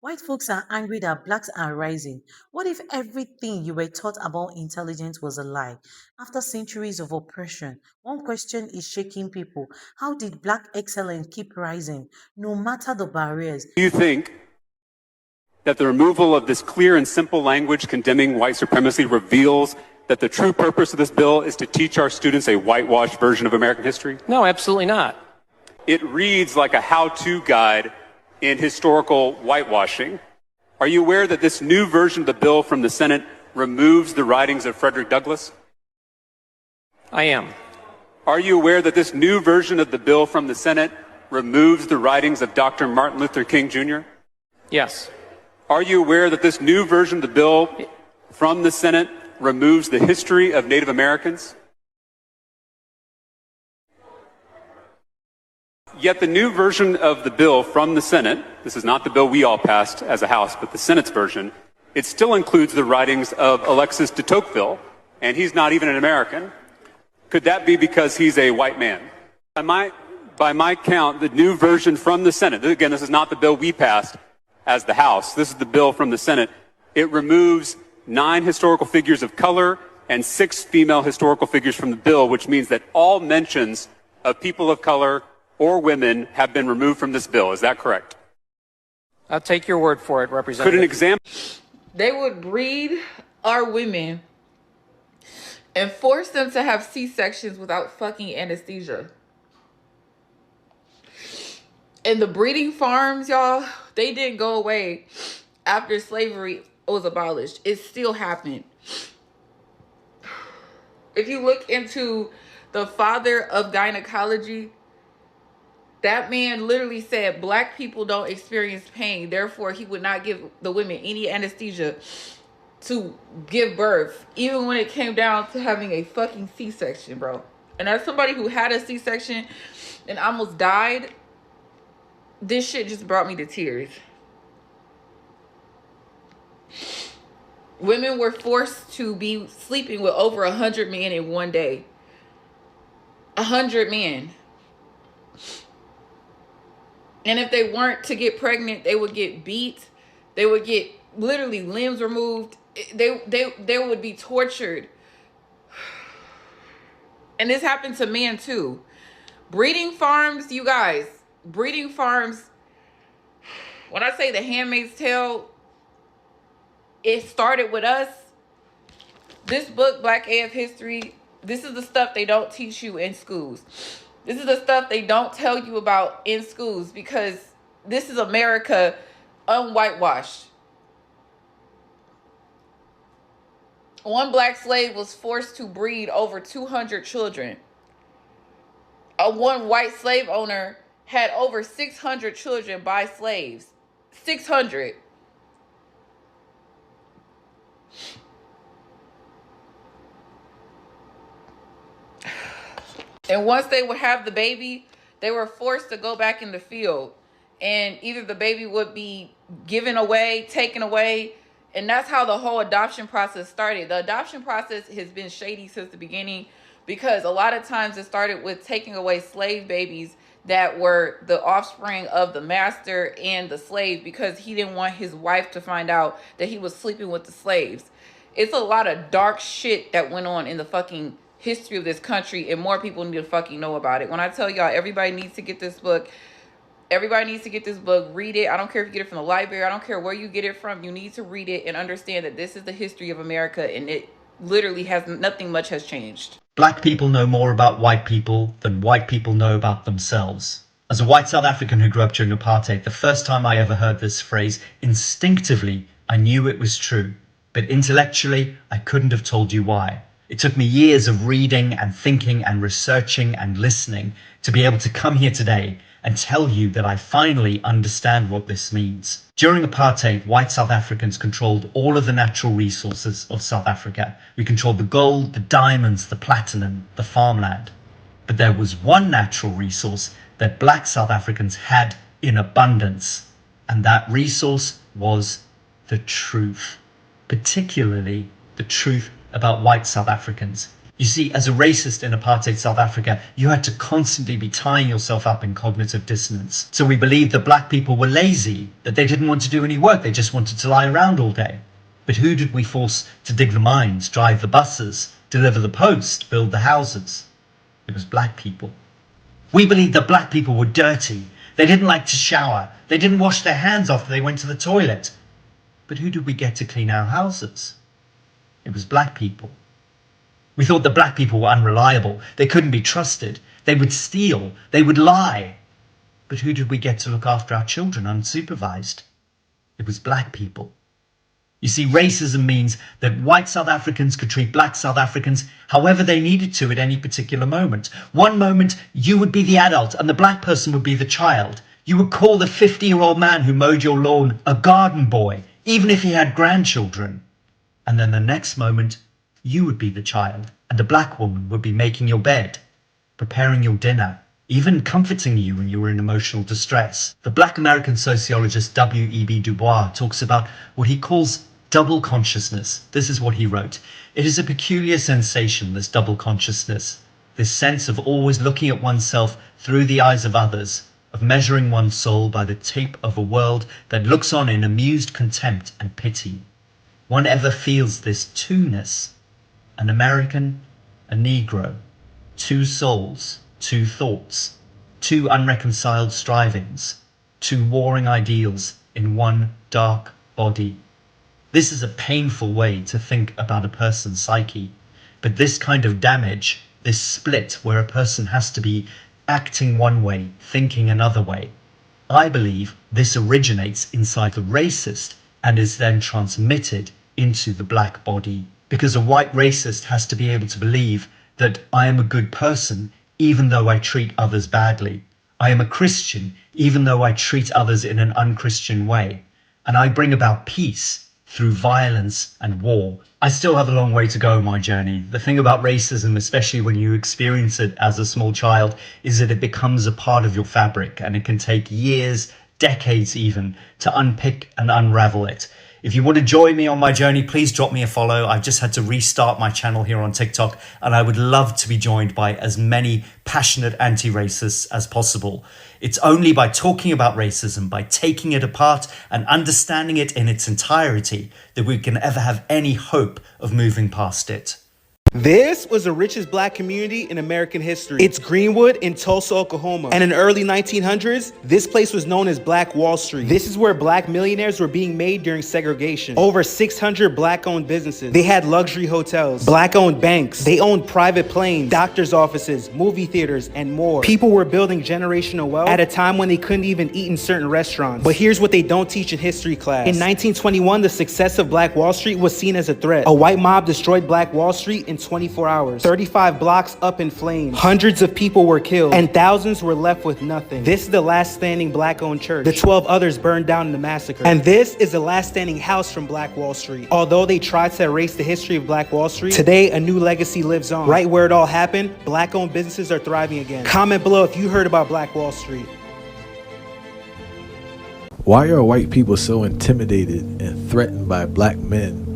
White folks are angry that blacks are rising. What if everything you were taught about intelligence was a lie? After centuries of oppression, one question is shaking people. How did black excellence keep rising, no matter the barriers? Do you think that the removal of this clear and simple language condemning white supremacy reveals that the true purpose of this bill is to teach our students a whitewashed version of American history? No, absolutely not. It reads like a how-to guide in historical whitewashing. Are you aware that this new version of the bill from the Senate removes the writings of Frederick Douglass? I am. Are you aware that this new version of the bill from the Senate removes the writings of Dr. Martin Luther King Jr.? Yes. Are you aware that this new version of the bill from the Senate removes the history of Native Americans? Yet the new version of the bill from the Senate, this is not the bill we all passed as a House, but the Senate's version, it still includes the writings of Alexis de Tocqueville, and he's not even an American. Could that be because he's a white man? By my count, the new version from the Senate, again, this is not the bill we passed as the House, this is the bill from the Senate, it removes 9 historical figures of color and 6 female historical figures from the bill, which means that all mentions of people of color or women have been removed from this bill. Is that correct? I'll take your word for it, Representative. Could an example? They would breed our women and force them to have C-sections without fucking anesthesia. And the breeding farms, y'all, they didn't go away after slavery was abolished. It still happened. If you look into the father of gynecology, that man literally said black people don't experience pain. Therefore, he would not give the women any anesthesia to give birth, even when it came down to having a fucking C-section, bro. And as somebody who had a C-section and almost died, this shit just brought me to tears. Women were forced to be sleeping with over 100 men in one day. 100 men. And if they weren't to get pregnant, they would get beat. They would get literally limbs removed. They would be tortured. And this happened to men too. Breeding farms, you guys, breeding farms. When I say The Handmaid's Tale, it started with us. This book, Black AF History, this is the stuff they don't teach you in schools. This is the stuff they don't tell you about in schools because this is America unwhitewashed. One black slave was forced to breed over 200 children. One white slave owner had over 600 children by slaves. 600. And once they would have the baby, they were forced to go back in the field. And either the baby would be given away, taken away. And that's how the whole adoption process started. The adoption process has been shady since the beginning because a lot of times it started with taking away slave babies that were the offspring of the master and the slave because he didn't want his wife to find out that he was sleeping with the slaves. It's a lot of dark shit that went on in the fucking history of this country, and more people need to fucking know about it. When I tell y'all, everybody needs to get this book. Everybody needs to get this book. Read it. I don't care if you get it from the library. I don't care where you get it from. You need to read it and understand that this is the history of America, and it literally has nothing much has changed. Black people know more about white people than white people know about themselves. As a white South African who grew up during apartheid, the first time I ever heard this phrase, instinctively, I knew it was true. But intellectually, I couldn't have told you why. It took me years of reading and thinking and researching and listening to be able to come here today and tell you that I finally understand what this means. During apartheid, white South Africans controlled all of the natural resources of South Africa. We controlled the gold, the diamonds, the platinum, the farmland. But there was one natural resource that black South Africans had in abundance, and that resource was the truth, particularly the truth about white South Africans. You see, as a racist in apartheid South Africa, you had to constantly be tying yourself up in cognitive dissonance. So we believed that black people were lazy, that they didn't want to do any work, they just wanted to lie around all day. But who did we force to dig the mines, drive the buses, deliver the post, build the houses? It was black people. We believed that black people were dirty. They didn't like to shower. They didn't wash their hands after they went to the toilet. But who did we get to clean our houses? It was black people. We thought that black people were unreliable. They couldn't be trusted. They would steal. They would lie. But who did we get to look after our children unsupervised? It was black people. You see, racism means that white South Africans could treat black South Africans however they needed to at any particular moment. One moment, you would be the adult and the black person would be the child. You would call the 50-year-old man who mowed your lawn a garden boy, even if he had grandchildren. And then the next moment, you would be the child and a black woman would be making your bed, preparing your dinner, even comforting you when you were in emotional distress. The black American sociologist W.E.B. Du Bois talks about what he calls double consciousness. This is what he wrote. It is a peculiar sensation, this double consciousness, this sense of always looking at oneself through the eyes of others, of measuring one's soul by the tape of a world that looks on in amused contempt and pity. One ever feels this two-ness, an American, a Negro, two souls, two thoughts, two unreconciled strivings, two warring ideals in one dark body. This is a painful way to think about a person's psyche, but this kind of damage, this split where a person has to be acting one way, thinking another way, I believe this originates inside the racist and is then transmitted into the black body. Because a white racist has to be able to believe that I am a good person even though I treat others badly. I am a Christian even though I treat others in an unchristian way. And I bring about peace through violence and war. I still have a long way to go on my journey. The thing about racism, especially when you experience it as a small child, is that it becomes a part of your fabric and it can take years, decades even, to unpick and unravel it. If you want to join me on my journey, please drop me a follow. I've just had to restart my channel here on TikTok, and I would love to be joined by as many passionate anti-racists as possible. It's only by talking about racism, by taking it apart and understanding it in its entirety, that we can ever have any hope of moving past it. This was the richest black community in American history. It's Greenwood in Tulsa, Oklahoma. And in the early 1900s, this place was known as Black Wall Street. This is where black millionaires were being made during segregation. Over 600 black-owned businesses. They had luxury hotels, black-owned banks. They owned private planes, doctor's offices, movie theaters, and more. People were building generational wealth at a time when they couldn't even eat in certain restaurants. But here's what they don't teach in history class. In 1921, the success of Black Wall Street was seen as a threat. A white mob destroyed Black Wall Street in 24 hours. 35 blocks up in flames. Hundreds of people were killed and thousands were left with nothing. This is the last standing black-owned church. The 12 others burned down in the massacre. And this is the last standing house from Black Wall Street. Although they tried to erase the history of Black Wall Street, today a new legacy lives on. Right where it all happened, black-owned businesses are thriving again. Comment below if you heard about Black Wall Street. Why are white people so intimidated and threatened by black men,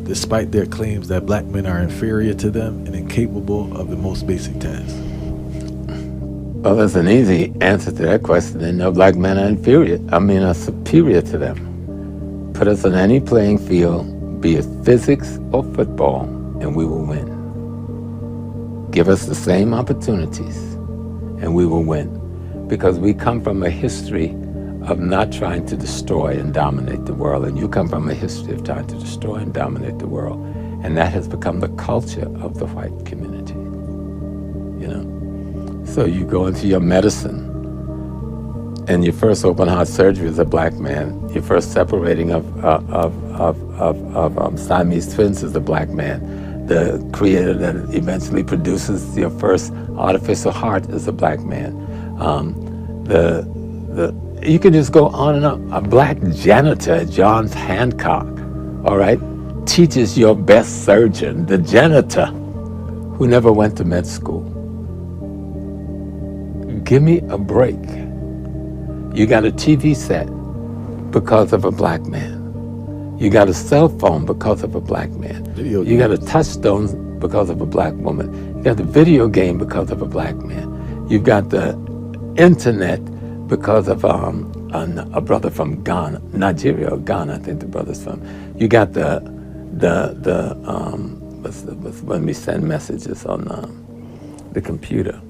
despite their claims that black men are inferior to them and incapable of the most basic tasks? Well, there's an easy answer to that question. They know black men are are superior to them. Put us on any playing field, be it physics or football, and we will win. Give us the same opportunities, and we will win. Because we come from a history of not trying to destroy and dominate the world. And you come from a history of trying to destroy and dominate the world. And that has become the culture of the white community, you know? So you go into your medicine, and your first open heart surgery as a black man, your first separating of Siamese twins as a black man, the creator that eventually produces your first artificial heart is a black man. You can just go on and on. A black janitor at Johns Hancock, all right, teaches your best surgeon, the janitor, who never went to med school. Give me a break. You got a TV set because of a black man. You got a cell phone because of a black man. You got a touchstone because of a black woman. You got the video game because of a black man. You've got the internet because of a brother from Ghana, Nigeria or Ghana, I think the brother's from. You got the when we send messages on the computer.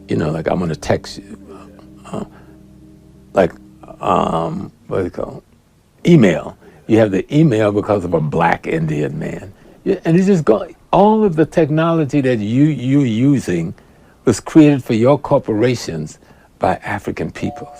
Like I'm gonna text you, what do you call it? Email. You have the email because of a black Indian man. Yeah, and it's just going, all of the technology that you're using was created for your corporations by African peoples.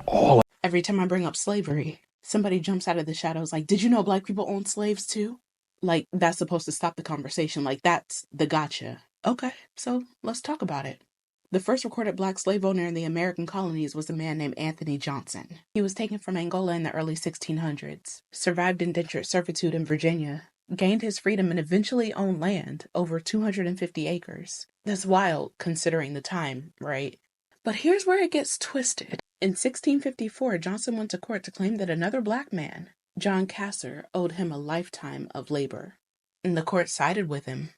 All. Every time I bring up slavery, somebody jumps out of the shadows like, did you know black people owned slaves too? Like, that's supposed to stop the conversation. Like, that's the gotcha. Okay, so let's talk about it. The first recorded black slave owner in the American colonies was a man named Anthony Johnson. He was taken from Angola in the early 1600s, survived indentured servitude in Virginia, gained his freedom, and eventually owned land, over 250 acres. That's wild, considering the time, right? But here's where it gets twisted. In 1654, Johnson went to court to claim that another black man, John Casser, owed him a lifetime of labor. And the court sided with him.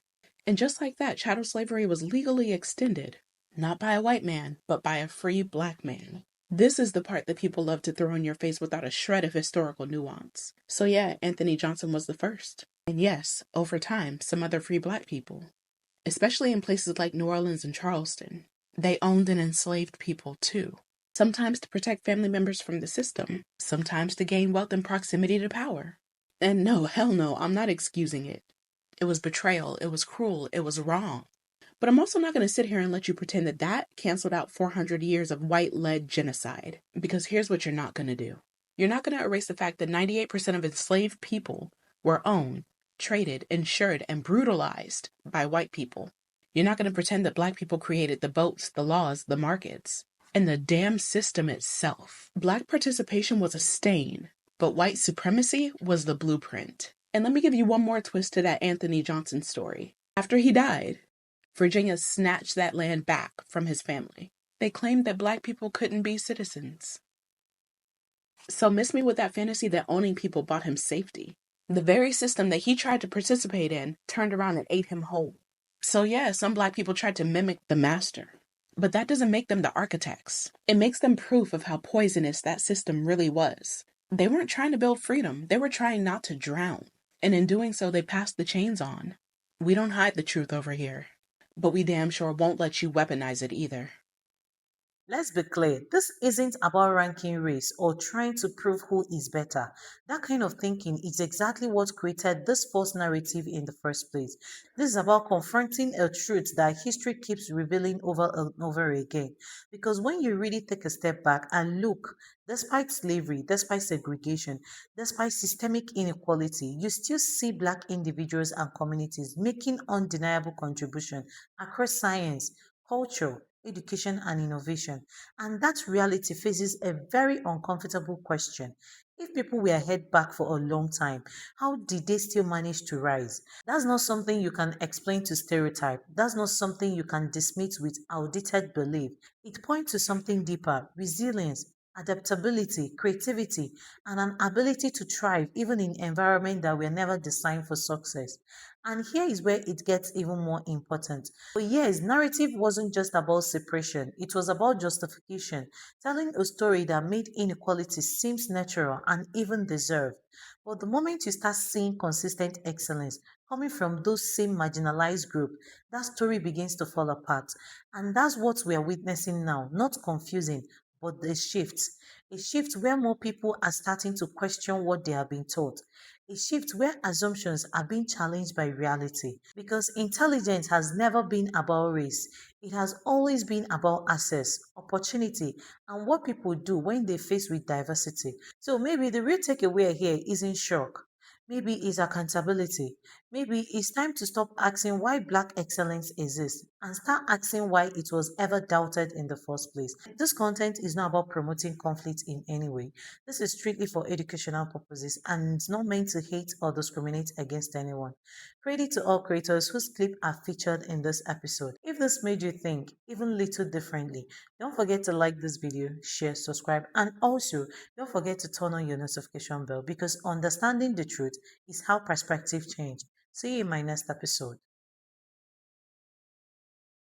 And just like that, chattel slavery was legally extended. Not by a white man, but by a free black man. This is the part that people love to throw in your face without a shred of historical nuance. So yeah, Anthony Johnson was the first. And yes, over time, some other free black people, especially in places like New Orleans and Charleston, they owned and enslaved people too. Sometimes to protect family members from the system, sometimes to gain wealth and proximity to power. And no, hell no, I'm not excusing it. It was betrayal, it was cruel, it was wrong. But I'm also not going to sit here and let you pretend that that canceled out 400 years of white-led genocide. Because here's what you're not going to do. You're not going to erase the fact that 98% of enslaved people were owned, traded, insured, and brutalized by white people. You're not going to pretend that black people created the boats, the laws, the markets, and the damn system itself. Black participation was a stain, but white supremacy was the blueprint. And let me give you one more twist to that Anthony Johnson story. After he died, Virginia snatched that land back from his family. They claimed that black people couldn't be citizens. So miss me with that fantasy that owning people bought him safety. The very system that he tried to participate in turned around and ate him whole. So yeah, some black people tried to mimic the master. But that doesn't make them the architects. It makes them proof of how poisonous that system really was. They weren't trying to build freedom. They were trying not to drown. And in doing so, they passed the chains on. We don't hide the truth over here. But we damn sure won't let you weaponize it either. Let's be clear, this isn't about ranking race or trying to prove who is better. That kind of thinking is exactly what created this false narrative in the first place. This is about confronting a truth that history keeps revealing over and over again. Because when you really take a step back and look, despite slavery, despite segregation, despite systemic inequality, you still see black individuals and communities making undeniable contribution across science, culture, education, and innovation. And that reality faces a very uncomfortable question. If people were held back for a long time, how did they still manage to rise? That's not something you can explain to stereotype. That's not something you can dismiss with outdated belief. It points to something deeper: resilience, adaptability, creativity, and an ability to thrive even in environments that were never designed for success. And here is where it gets even more important. For years, narrative wasn't just about separation, it was about justification, telling a story that made inequality seems natural and even deserved. But the moment you start seeing consistent excellence coming from those same marginalized groups, that story begins to fall apart. And that's what we are witnessing now, not confusing, but a shift. A shift where more people are starting to question what they have been taught. A shift where assumptions are being challenged by reality. Because intelligence has never been about race, it has always been about access, opportunity, and what people do when they face with diversity. So maybe the real takeaway here isn't shock. Maybe it's accountability. Maybe it's time to stop asking why black excellence exists and start asking why it was ever doubted in the first place. This content is not about promoting conflict in any way. This is strictly for educational purposes and it's not meant to hate or discriminate against anyone. Credit to all creators whose clips are featured in this episode. If this made you think even little differently, don't forget to like this video, share, subscribe, and also don't forget to turn on your notification bell because understanding the truth truth is how perspective change. See you in my next episode.